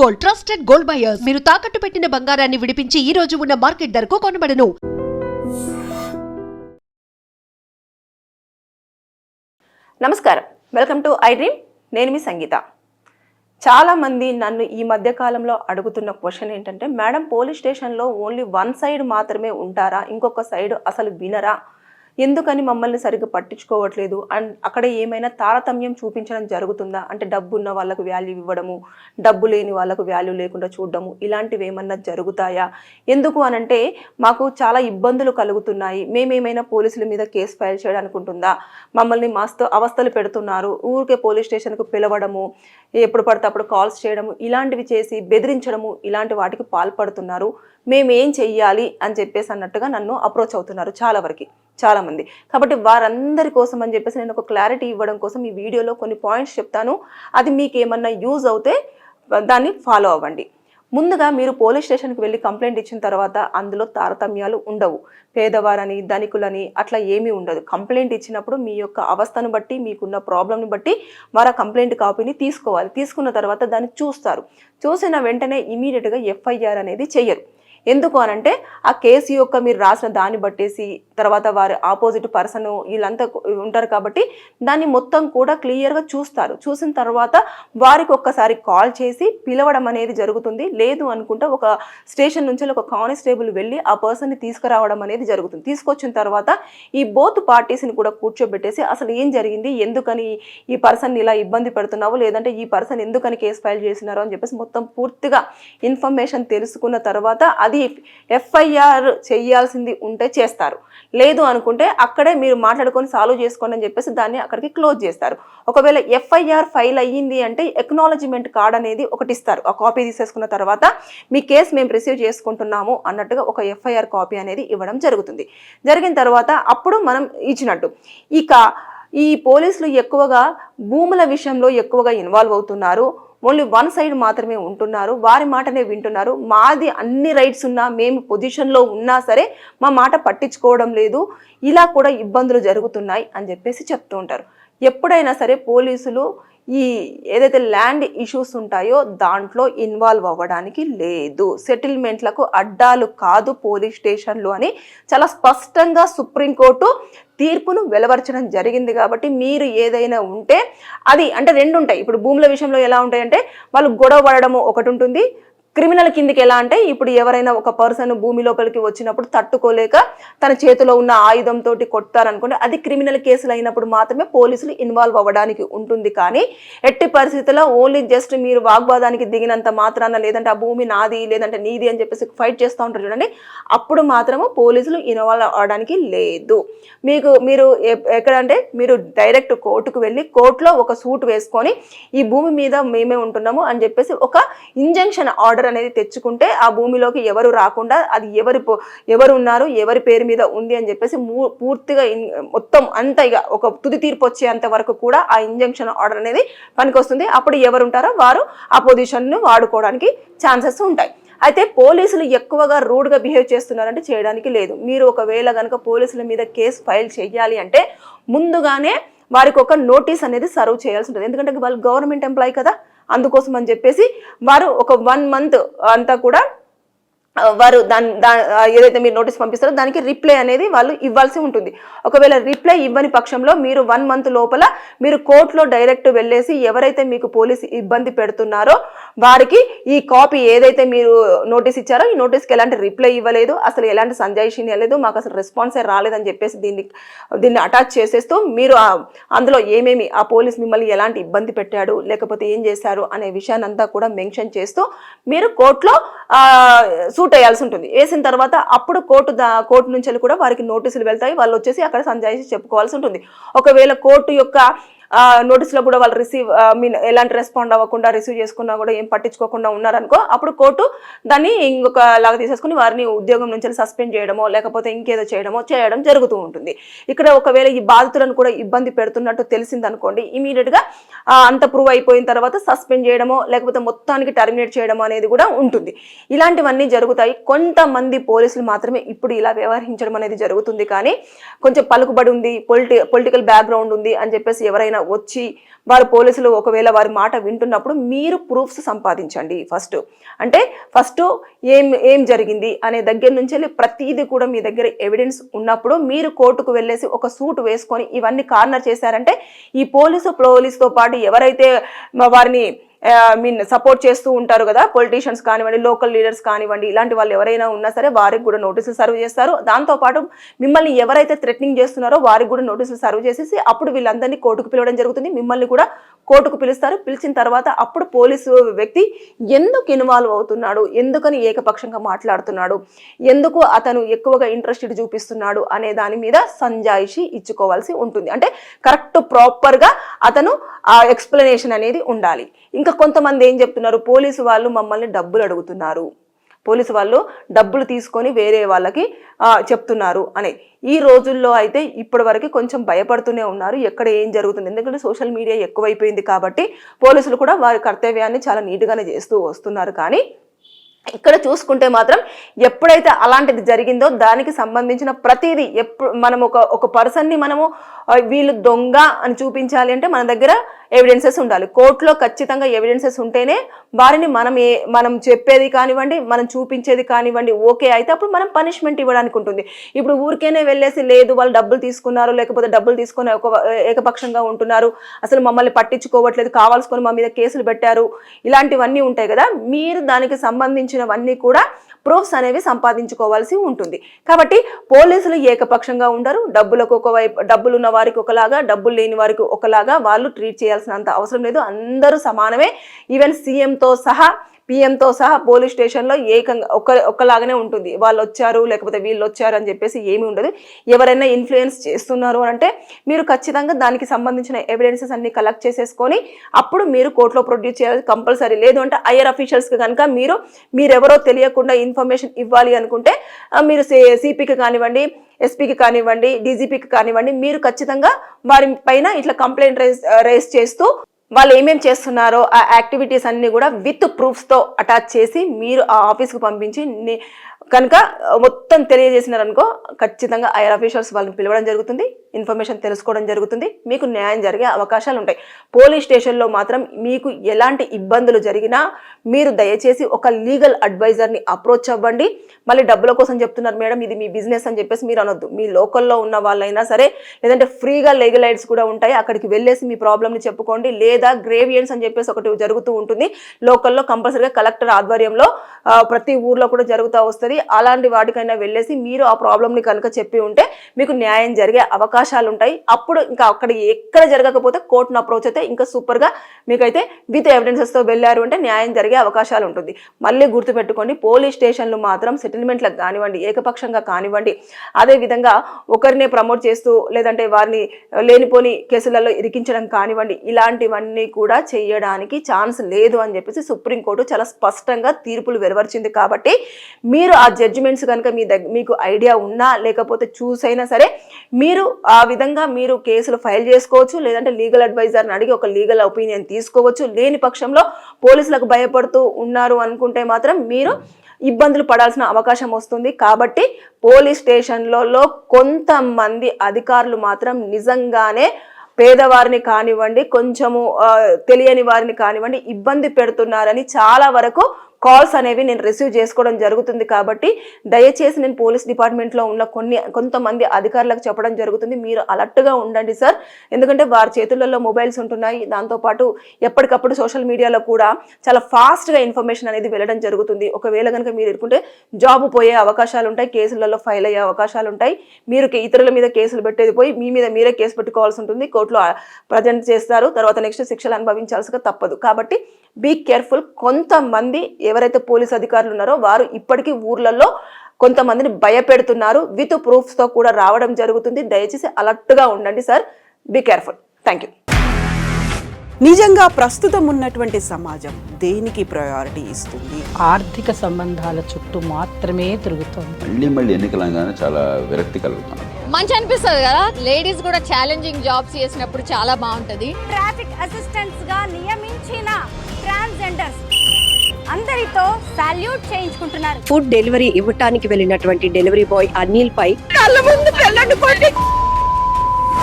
Gold, trusted gold buyers. మీరు తాకట్టు పెట్టిన బంగారాన్ని విడిపించి ఈ రోజు ఉన్న మార్కెట్ ధరకు కొనబడను. నమస్కారం, వెల్కమ్ టు ఐ డ్రీమ్. నేను మీ సంగీత. చాలామంది నన్ను ఈ మధ్య కాలంలో అడుగుతున్న క్వశ్చన్ ఏంటంటే, మేడం పోలీస్ స్టేషన్లో ఓన్లీ వన్ సైడ్ మాత్రమే ఉంటారా, ఇంకొక సైడ్ అసలు వినరా, ఎందుకని మమ్మల్ని సరిగ్గా పట్టించుకోవట్లేదు, అండ్ అక్కడ ఏమైనా తారతమ్యం చూపించడం జరుగుతుందా, అంటే డబ్బు ఉన్న వాళ్ళకు వాల్యూ ఇవ్వడము, డబ్బు లేని వాళ్ళకు వాల్యూ లేకుండా చూడడము, ఇలాంటివి ఏమన్నా జరుగుతాయా, ఎందుకు అనంటే మాకు చాలా ఇబ్బందులు కలుగుతున్నాయి, మేమేమైనా పోలీసుల మీద కేసు ఫైల్ చేయడానికి ఉంటుందా, మమ్మల్ని మస్తు అవస్థలు పెడుతున్నారు, ఊరికే పోలీస్ స్టేషన్కు పిలవడము, ఎప్పుడు పడితే అప్పుడు కాల్స్ చేయడము, ఇలాంటివి చేసి బెదిరించడము, ఇలాంటి వాటికి పాల్పడుతున్నారు, మేమేం చెయ్యాలి అని చెప్పేసి అన్నట్టుగా నన్ను అప్రోచ్ అవుతున్నారు చాలామంది. కాబట్టి వారందరి కోసం అని చెప్పేసి నేను ఒక క్లారిటీ ఇవ్వడం కోసం ఈ వీడియోలో కొన్ని పాయింట్స్ చెప్తాను. అది మీకు ఏమన్నా యూజ్ అవుతే దాన్ని ఫాలో అవ్వండి. ముందుగా మీరు పోలీస్ స్టేషన్కి వెళ్ళి కంప్లైంట్ ఇచ్చిన తర్వాత అందులో తారతమ్యాలు ఉండవు. పేదవారని ధనికులని అట్లా ఏమీ ఉండదు. కంప్లైంట్ ఇచ్చినప్పుడు మీ యొక్క అవస్థను బట్టి, మీకున్న ప్రాబ్లంని బట్టి వారు కంప్లైంట్ కాపీని తీసుకోవాలి. తీసుకున్న తర్వాత దాన్ని చూస్తారు. చూసిన వెంటనే ఇమీడియట్గా ఎఫ్ఐఆర్ అనేది చెయ్యరు. ఎందుకు అనంటే ఆ కేసు యొక్క మీరు రాసిన దాన్ని బట్టేసి తర్వాత వారి ఆపోజిట్ పర్సన్ వీళ్ళంతా ఉంటారు కాబట్టి దాన్ని మొత్తం కూడా క్లియర్గా చూస్తారు. చూసిన తర్వాత వారికి ఒక్కసారి కాల్ చేసి పిలవడం అనేది జరుగుతుంది. లేదు అనుకుంటే ఒక స్టేషన్ నుంచి ఒక కానిస్టేబుల్ వెళ్ళి ఆ పర్సన్ని తీసుకురావడం అనేది జరుగుతుంది. తీసుకొచ్చిన తర్వాత ఈ బోత్ పార్టీస్ని కూడా కూర్చోబెట్టేసి అసలు ఏం జరిగింది, ఎందుకని ఈ పర్సన్ ఇలా ఇబ్బంది పెడుతున్నావు, లేదంటే ఈ పర్సన్ ఎందుకని కేసు ఫైల్ చేసినారు అని చెప్పేసి మొత్తం పూర్తిగా ఇన్ఫర్మేషన్ తెలుసుకున్న తర్వాత అది ఎఫ్ఐఆర్ చేయాల్సింది ఉంటే చేస్తారు. లేదు అనుకుంటే అక్కడే మీరు మాట్లాడుకొని సాల్వ్ చేసుకోండి అని చెప్పేసి దాన్ని అక్కడికి క్లోజ్ చేస్తారు. ఒకవేళ ఎఫ్ఐఆర్ ఫైల్ అయ్యింది అంటే ఎక్నాలజిమెంట్ కార్డ్ అనేది ఒకటి ఇస్తారు. ఆ కాపీ తీసేసుకున్న తర్వాత మీ కేసు మేము రిసీవ్ చేసుకుంటున్నాము అన్నట్టుగా ఒక ఎఫ్ఐఆర్ కాపీ అనేది ఇవ్వడం జరుగుతుంది. జరిగిన తర్వాత అప్పుడు మనం ఇచ్చినట్టు. ఇక ఈ పోలీసులు ఎక్కువగా భూముల విషయంలో ఎక్కువగా ఇన్వాల్వ్ అవుతున్నారు. ఓన్లీ వన్ సైడ్ మాత్రమే ఉంటున్నారు. వారి మాటనే వింటున్నారు. మాది అన్ని రైట్స్ ఉన్నా, మేము పొజిషన్లో ఉన్నా సరే మా మాట పట్టించుకోవడం లేదు, ఇలా కూడా ఇబ్బందులు జరుగుతున్నాయి అని చెప్పేసి చెప్తూ ఉంటారు. ఎప్పుడైనా సరే పోలీసులు ఈ ఏదైతే ల్యాండ్ ఇష్యూస్ ఉంటాయో దాంట్లో ఇన్వాల్వ్ అవ్వడానికి లేదు. సెటిల్మెంట్లకు అడ్డాలు కాదు పోలీస్ స్టేషన్లు అని చాలా స్పష్టంగా సుప్రీంకోర్టు తీర్పును వెలువరచడం జరిగింది. కాబట్టి మీరు ఏదైనా ఉంటే అది అంటే రెండు ఉంటాయి. ఇప్పుడు భూముల విషయంలో ఎలా ఉంటాయంటే వాళ్ళు గొడవ పడడము ఒకటి ఉంటుంది. క్రిమినల్ కిందికి ఎలా అంటే ఇప్పుడు ఎవరైనా ఒక పర్సన్ భూమి లోపలికి వచ్చినప్పుడు తట్టుకోలేక తన చేతిలో ఉన్న ఆయుధంతో కొట్టారనుకోండి, అది క్రిమినల్ కేసులు అయినప్పుడు మాత్రమే పోలీసులు ఇన్వాల్వ్ అవ్వడానికి ఉంటుంది. కానీ ఎట్టి పరిస్థితుల్లో ఓన్లీ జస్ట్ మీరు వాగ్వాదానికి దిగినంత మాత్రాన, లేదంటే ఆ భూమి నాది లేదంటే నీది అని చెప్పేసి ఫైట్ చేస్తూ ఉంటారు చూడండి, అప్పుడు మాత్రము పోలీసులు ఇన్వాల్వ్ అవ్వడానికి లేదు. మీరు ఎక్కడంటే మీరు డైరెక్ట్ కోర్టుకు వెళ్ళి కోర్టులో ఒక సూట్ వేసుకొని ఈ భూమి మీద మేమే ఉంటున్నాము అని చెప్పేసి ఒక ఇంజంక్షన్ ఆర్డర్ అనేది తెచ్చుకుంటే ఆ భూమిలోకి ఎవరు రాకుండా, అది ఎవరు ఉన్నారు, ఎవరి పేరు మీద ఉంది అని చెప్పేసి పూర్తిగా మొత్తం అంతా ఇక ఒక తుది తీర్పు వచ్చేంత వరకు కూడా ఆ ఇంజంక్షన్ ఆర్డర్ అనేది పనికొస్తుంది. అప్పుడు ఎవరు ఉంటారో వారు ఆ పొజిషన్ను వాడుకోవడానికి ఛాన్సెస్ ఉంటాయి. అయితే పోలీసులు ఎక్కువగా రూడ్గా బిహేవ్ చేస్తున్నారంటే చేయడానికి లేదు. మీరు ఒకవేళ కనుక పోలీసుల మీద కేసు ఫైల్ చేయాలి అంటే ముందుగానే వారికి ఒక నోటీస్ అనేది సర్వ్ చేయాల్సి ఉంటుంది. ఎందుకంటే వాళ్ళు గవర్నమెంట్ ఎంప్లాయీ కదా, అందుకోసం అని చెప్పేసి వారు ఒక 1 month అంతా కూడా వారు ఏదైతే మీరు నోటీస్ పంపిస్తారో దానికి రిప్లై అనేది వాళ్ళు ఇవ్వాల్సి ఉంటుంది. ఒకవేళ రిప్లై ఇవ్వని పక్షంలో మీరు 1 month లోపల మీరు కోర్టులో డైరెక్ట్ వెళ్ళేసి ఎవరైతే మీకు పోలీసు ఇబ్బంది పెడుతున్నారో వారికి ఈ కాపీ ఏదైతే మీరు నోటీస్ ఇచ్చారో ఈ నోటీస్కి ఎలాంటి రిప్లై ఇవ్వలేదు, అసలు ఎలాంటి సంజాయిషీ లేదు, మాకు అసలు రెస్పాన్సే రాలేదని చెప్పేసి దీన్ని అటాచ్ చేసేస్తూ మీరు అందులో ఏమేమి ఆ పోలీస్ మిమ్మల్ని ఎలాంటి ఇబ్బంది పెట్టాడు లేకపోతే ఏం చేశారు అనే విషయాన్ని అంతా కూడా మెన్షన్ చేస్తూ మీరు కోర్టులో సూట్ వేయాల్సి ఉంటుంది. వేసిన తర్వాత అప్పుడు కోర్టు నుంచి కూడా వారికి నోటీసులు వెళ్తాయి. వాళ్ళు వచ్చేసి అక్కడ సంజాయిషి చెప్పుకోవాల్సి ఉంటుంది. ఒకవేళ కోర్టు యొక్క నోటీసులో కూడా వాళ్ళు ఎలాంటి రెస్పాండ్ అవ్వకుండా రిసీవ్ చేసుకున్నా కూడా ఏం పట్టించుకోకుండా ఉన్నారనుకో, అప్పుడు కోర్టు దాన్ని ఇంకొక లాగా తీసేసుకుని వారిని ఉద్యోగం నుంచి సస్పెండ్ చేయడమో లేకపోతే ఇంకేదో చేయడం జరుగుతూ ఉంటుంది. ఇక్కడ ఒకవేళ ఈ బాధితులను కూడా ఇబ్బంది పెడుతున్నట్టు తెలిసిందనుకోండి, ఇమీడియట్గా అంత ప్రూవ్ అయిపోయిన తర్వాత సస్పెండ్ చేయడమో లేకపోతే మొత్తానికి టర్మినేట్ చేయడమో అనేది కూడా ఉంటుంది. ఇలాంటివన్నీ జరుగుతాయి. కొంతమంది పోలీసులు మాత్రమే ఇప్పుడు ఇలా వ్యవహరించడం అనేది జరుగుతుంది. కానీ కొంచెం పలుకుబడి ఉంది, పొలిటికల్ బ్యాక్గ్రౌండ్ ఉంది అని చెప్పేసి ఎవరైనా వచ్చి వారు పోలీసులు ఒకవేళ వారి మాట వింటున్నప్పుడు మీరు ప్రూఫ్స్ సంపాదించండి. ఫస్ట్ ఏం జరిగింది అనే దగ్గర నుంచి వెళ్ళి ప్రతిదీ కూడా మీ దగ్గర ఎవిడెన్స్ ఉన్నప్పుడు మీరు కోర్టుకు వెళ్ళేసి ఒక సూట్ వేసుకొని ఇవన్నీ కార్నర్ చేశారంటే ఈ పోలీసుతో పాటు ఎవరైతే వారిని సపోర్ట్ చేస్తూ ఉంటారు కదా, పొలిటీషియన్స్ కానివ్వండి, లోకల్ లీడర్స్ కానివ్వండి, ఇలాంటి వాళ్ళు ఎవరైనా ఉన్నా సరే వారికి కూడా నోటీసులు సర్వ్ చేస్తారు. దాంతోపాటు మిమ్మల్ని ఎవరైతే థ్రెటనింగ్ చేస్తున్నారో వారికి కూడా నోటీసులు సర్వ్ చేసేసి అప్పుడు వీళ్ళందరినీ కోర్టుకు పిలవడం జరుగుతుంది. మిమ్మల్ని కూడా కోర్టుకు పిలుస్తారు. పిలిచిన తర్వాత అప్పుడు పోలీసు వ్యక్తి ఎందుకు ఇన్వాల్వ్ అవుతున్నాడు, ఎందుకని ఏకపక్షంగా మాట్లాడుతున్నాడు, ఎందుకు అతను ఎక్కువగా ఇంట్రెస్టెడ్ చూపిస్తున్నాడు అనే దాని మీద సంజాయిషి ఇచ్చుకోవాల్సి ఉంటుంది. అంటే కరెక్ట్ ప్రాపర్గా అతను ఆ ఎక్స్ప్లెనేషన్ అనేది ఉండాలి. ఇంకా కొంతమంది ఏం చెప్తున్నారు, పోలీసు వాళ్ళు మమ్మల్ని డబ్బులు అడుగుతున్నారు, పోలీసు వాళ్ళు డబ్బులు తీసుకొని వేరే వాళ్ళకి చెప్తున్నారు అని. ఈ రోజుల్లో అయితే ఇప్పటి వరకు కొంచెం భయపడుతూనే ఉన్నారు ఎక్కడ ఏం జరుగుతుంది. ఎందుకంటే సోషల్ మీడియా ఎక్కువైపోయింది కాబట్టి పోలీసులు కూడా వారి కర్తవ్యాన్ని చాలా నీట్గానే చేస్తూ వస్తున్నారు. కానీ ఇక్కడ చూసుకుంటే మాత్రం ఎప్పుడైతే అలాంటిది జరిగిందో దానికి సంబంధించిన ప్రతిదీ మనం ఒక పర్సన్ని మనము వీళ్ళు దొంగ అని చూపించాలి అంటే మన దగ్గర ఎవిడెన్సెస్ ఉండాలి. కోర్టులో ఖచ్చితంగా ఎవిడెన్సెస్ ఉంటేనే వారిని మనం చెప్పేది కానివ్వండి, మనం చూపించేది కానివ్వండి ఓకే అయితే అప్పుడు మనం పనిష్మెంట్ ఇవ్వడానికి ఉంటుంది. ఇప్పుడు ఊరికేనే వెళ్ళేసి లేదు వాళ్ళు డబ్బులు తీసుకున్నారు, లేకపోతే డబ్బులు తీసుకొని ఏకపక్షంగా ఉంటున్నారు, అసలు మమ్మల్ని పట్టించుకోవట్లేదు, కావాల్సుకొని మా మీద కేసులు పెట్టారు, ఇలాంటివన్నీ ఉంటాయి కదా. మీరు దానికి సంబంధించినవన్నీ కూడా ప్రూఫ్స్ అనేవి సంపాదించుకోవాల్సి ఉంటుంది. కాబట్టి పోలీసులు ఏకపక్షంగా ఉండరు. డబ్బులకు ఒకవైపు, డబ్బులు ఉన్న వారికి ఒకలాగా, డబ్బులు లేని వారికి ఒకలాగా వాళ్ళు ట్రీట్ చేయాల్సినంత అవసరం లేదు. అందరూ సమానమే. ఈవెన్ సీఎంతో సహా పిఎంతో సహా పోలీస్ స్టేషన్లో ఏకంగా ఒకలాగానే ఉంటుంది. వాళ్ళు వచ్చారు లేకపోతే వీళ్ళు వచ్చారు అని చెప్పేసి ఏమీ ఉండదు. ఎవరైనా ఇన్ఫ్లుయెన్స్ చేస్తున్నారు అంటే మీరు ఖచ్చితంగా దానికి సంబంధించిన ఎవిడెన్సెస్ అన్ని కలెక్ట్ చేసేసుకొని అప్పుడు మీరు కోర్టులో ప్రొడ్యూస్ చేయాలి కంపల్సరీ. లేదు అంటే హైయర్ అఫీషియల్స్కి కనుక మీరెవరో తెలియకుండా ఇన్ఫర్మేషన్ ఇవ్వాలి అనుకుంటే మీరు సిపికి కానివ్వండి, ఎస్పీకి కానివ్వండి, డీజీపీకి కానివ్వండి, మీరు ఖచ్చితంగా వారి పైన ఇట్లా కంప్లైంట్ రైజ్ చేస్తూ వాళ్ళు ఏమేమి చేస్తున్నారో ఆ యాక్టివిటీస్ అన్ని కూడా విత్ ప్రూఫ్స్తో అటాచ్ చేసి మీరు ఆ ఆఫీస్కి పంపించి కనుక మొత్తం తెలియజేసినారనుకో ఖచ్చితంగా హైయర్ అఫీషియల్స్ వాళ్ళని పిలవడం జరుగుతుంది, ఇన్ఫర్మేషన్ తెలుసుకోవడం జరుగుతుంది, మీకు న్యాయం జరిగే అవకాశాలు ఉంటాయి. పోలీస్ స్టేషన్లో మాత్రం మీకు ఎలాంటి ఇబ్బందులు జరిగినా మీరు దయచేసి ఒక లీగల్ అడ్వైజర్ని అప్రోచ్ అవ్వండి. మళ్ళీ డబ్బుల కోసం చెప్తున్నారు మేడం ఇది మీ బిజినెస్ అని చెప్పేసి మీరు అనొద్దు. మీ లోకల్లో ఉన్న వాళ్ళైనా సరే, లేదంటే ఫ్రీగా లీగల్ ఎయిడ్స్ కూడా ఉంటాయి, అక్కడికి వెళ్ళేసి మీ ప్రాబ్లమ్ని చెప్పుకోండి. లేదా గ్రేవియన్స్ అని చెప్పేసి ఒకటి జరుగుతూ ఉంటుంది లోకల్లో, కంపల్సరీగా కలెక్టర్ ఆధ్వర్యంలో ప్రతి ఊర్లో కూడా జరుగుతూ వస్తుంది. అలాంటి వాటికైనా వెళ్ళేసి మీరు ఆ ప్రాబ్లమ్ని కనుక చెప్పి ఉంటే మీకు న్యాయం జరిగే అవకాశాలు ఉంటాయి. అప్పుడు ఇంకా అక్కడ ఎక్కడ జరగకపోతే కోర్టును అప్రోచ్ అయితే ఇంకా సూపర్గా మీకైతే విత్ ఎవిడెన్సెస్తో వెళ్ళారు అంటే న్యాయం జరిగే అవకాశాలు ఉంటుంది. మళ్ళీ గుర్తుపెట్టుకోండి, పోలీస్ స్టేషన్లు మాత్రం సెటిల్మెంట్లకు కానివ్వండి, ఏకపక్షంగా కానివ్వండి, అదేవిధంగా ఒకరినే ప్రమోట్ చేస్తూ లేదంటే వారిని లేనిపోని కేసులలో ఇరికించడం కానివ్వండి, ఇలాంటివన్నీ కూడా చేయడానికి ఛాన్స్ లేదు అని చెప్పేసి సుప్రీంకోర్టు చాలా స్పష్టంగా తీర్పులు వెలువరిచింది. కాబట్టి మీరు ఆ జడ్జిమెంట్స్ కనుక మీకు ఐడియా ఉన్నా లేకపోతే చూసైనా సరే మీరు ఆ విధంగా మీరు కేసులు ఫైల్ చేసుకోవచ్చు. లేదంటే లీగల్ అడ్వైజర్ని అడిగి ఒక లీగల్ ఒపీనియన్ తీసుకోవచ్చు. లేని పక్షంలో పోలీసులకు భయపడుతూ ఉన్నారు అనుకుంటే మాత్రం మీరు ఇబ్బందులు పడాల్సిన అవకాశం వస్తుంది. కాబట్టి పోలీస్ స్టేషన్లలో కొంతమంది అధికారులు మాత్రం నిజంగానే పేదవారిని కానివ్వండి, కొంచెము తెలియని వారిని కానివ్వండి ఇబ్బంది పెడుతున్నారని చాలా వరకు కాల్స్ అనేవి నేను రిసీవ్ చేసుకోవడం జరుగుతుంది. కాబట్టి దయచేసి నేను పోలీస్ డిపార్ట్మెంట్లో ఉన్న కొంతమంది అధికారులకు చెప్పడం జరుగుతుంది, మీరు అలర్ట్గా ఉండండి సార్. ఎందుకంటే వారి చేతులలో మొబైల్స్ ఉంటున్నాయి, దాంతోపాటు ఎప్పటికప్పుడు సోషల్ మీడియాలో కూడా చాలా ఫాస్ట్గా ఇన్ఫర్మేషన్ అనేది వెళ్ళడం జరుగుతుంది. ఒకవేళ కనుక మీరు ఎదుర్కొంటే జాబ్ పోయే అవకాశాలు ఉంటాయి, కేసులలో ఫైల్ అయ్యే అవకాశాలు ఉంటాయి. మీరు ఇతరుల మీద కేసులు పెట్టేది పోయి మీ మీద మీరే కేసు పెట్టుకోవాల్సి ఉంటుంది, కోర్టులో ప్రజెంట్ చేస్తారు, తర్వాత నెక్స్ట్ శిక్షలు అనుభవించాల్సిగా తప్పదు. కాబట్టి బీ కేర్ఫుల్. కొంతమంది ఎవరైతే పోలీస్ అధికారులు ఉన్నారో వారు ఇప్పటికీ ఊర్లలో కొంతమందిని భయపెడుతున్నారు, విత్ ప్రూఫ్స్తో కూడా రావడం జరుగుతుంది. దయచేసి అలర్ట్గా ఉండండి sir, be careful. Thank you. నిజంగా ప్రస్తుతం ఉన్నటువంటి సమాజం దేనికి ప్రయారిటీ ఇస్తుంది? ఆర్థిక సంబంధాల చుట్టూ మాత్రమే తిరుగుతుంది. మళ్ళీ ఎన్నికలంగానే చాలా విరక్తి కలుగుతున్నాం. మంచి అనిపిస్తుంది కదా, లేడీస్ కూడా ఛాలెంజింగ్ జాబ్స్ చేసినప్పుడు చాలా బాగుంటది. ట్రాఫిక్ అసిస్టెంట్స్ గా నియమించిన ట్రాన్స్జెండర్స్ అందరితో సాల్యూట్ చేయించుకుంటున్నారు. ఫుడ్ డెలివరీ ఇవ్వటానికి వెళ్ళినటువంటి డెలివరీ బాయ్ అనిల్ పై కళ్ళ ముందు